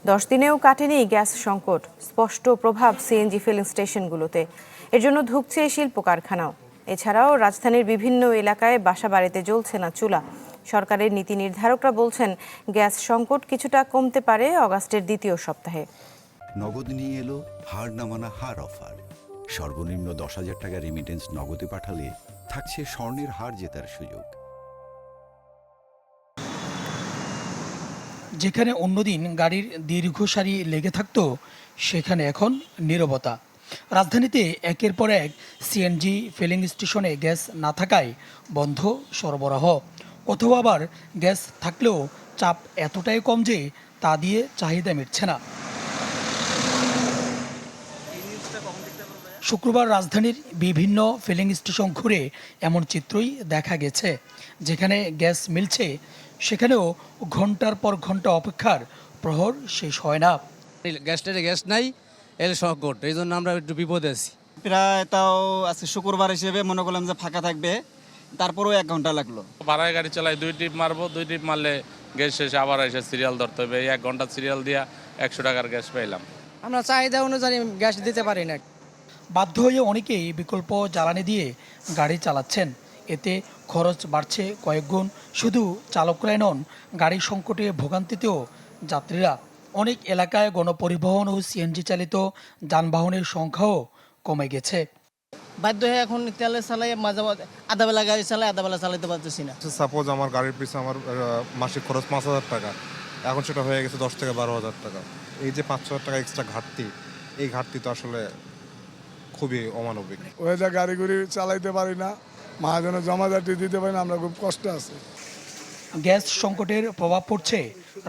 10 দিনেও কাটেনি গ্যাস সংকট, স্পষ্ট প্রভাব সিএনজি ফিলিং স্টেশনগুলোতে। এর জন্য ধুঁকছে শিল্প কারখানাও। এছাড়াও রাজধানীর বিভিন্ন এলাকায় বাসাবাড়িতে জ্বলছে না চুলা। সরকারের নীতি নির্ধারকরা বলছেন গ্যাস সংকট কিছুটা কমতে পারে অগাস্টের দ্বিতীয় সপ্তাহে। নগদ নিয়ে এলো হার না মানা হার অফার। সর্বনিম্ন 10,000 টাকা রেমিটেন্স নগদে পাঠালে থাকছে স্বর্ণের হার জেতার সুযোগ। যেখানে অন্যদিন গাড়ির দীর্ঘ সারি লেগে থাকতো, সেখানে এখন নীরবতা। রাজধানীতে একের পর এক সিএনজি ফিলিং স্টেশনে গ্যাস না থাকায় বন্ধ সরবরাহ। কোথাও আবার গ্যাস থাকলেও চাপ এতটাই কম যে তা দিয়ে চাহিদা মিটছে না। শুক্রবার রাজধানীর বিভিন্ন ফিলিং স্টেশন ঘুরে এমন চিত্রই দেখা গেছে। যেখানে গ্যাস মিলছে সেখানেও ঘন্টার পর ঘন্টা অপেক্ষার প্রহর শেষ হয় না। গ্যাস নাই, এর সংকট, এই জন্য আমরা একটু বিপদে আছি। প্রায় তাও আজকে শুক্রবার হিসেবে মনে করলাম যে ফাঁকা থাকবে, তারপরেও 1 ঘন্টা লাগলো। ভাড়ায় গাড়ি চালাই, 2 ট্রিপ মারবো, 2 ট্রিপ মারলে গ্যাস শেষে আবার এসে সিরিয়াল ধরতে হবে। এই 1 ঘন্টা সিরিয়াল দিয়া 100 টাকার গ্যাস পাইলাম। আমরা চাহিদা অনুযায়ী গ্যাস দিতে পারি না। বাধ্য হয়ে অনেকেই বিকল্প জ্বালানি দিয়ে গাড়ি চালাচ্ছেন। এতে খরচ বাড়ছে কয়েক গুণ। শুধু চালকরাই নন, গাড়ি সংকটে ভোগান্তিতেও যাত্রীরা। অনেক এলাকায় গণপরিবহন ও সিএনজি চালিত যানবাহনের সংখ্যাও কমে গেছে। বাধ্য হয়ে এখন তেলে চালাই, মাঝে মাঝে আধা বেলা গাড়ি চালাই, আধা বেলা চালাতে পারতেছি না। সাপোজ আমার গাড়ির পিছনে আমার মাসিক খরচ 5,000 টাকা, এখন সেটা হয়ে গেছে 10 থেকে 12,000 টাকা। এই যে 5,000 টাকা এক্সট্রা ঘাটতি, এই ঘাটতি তো আসলে খুবই অমানবিক। ওই যে গাড়ি গুড়ি চালাইতে পারি না, মহাজনে জমাদাটি দিতে পারি না, আমরা খুব কষ্ট আছে। গ্যাস সংকটের প্রভাব পড়ছে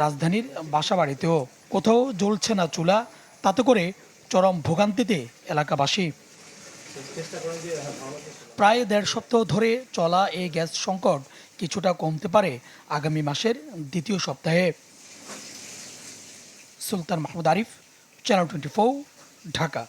রাজধানীর বাসাবাড়িতেও। কোথাও জ্বলছে না চুলা, তাতে করে চরম ভোগান্তিতে এলাকাবাসী। প্রায় 1.5 সপ্তাহ ধরে চলা এই গ্যাস সংকট কিছুটা কমতে পারে আগামী মাসের দ্বিতীয় সপ্তাহে। সুলতান মাহমুদ আরিফ, চ্যানেল 24, ঢাকা।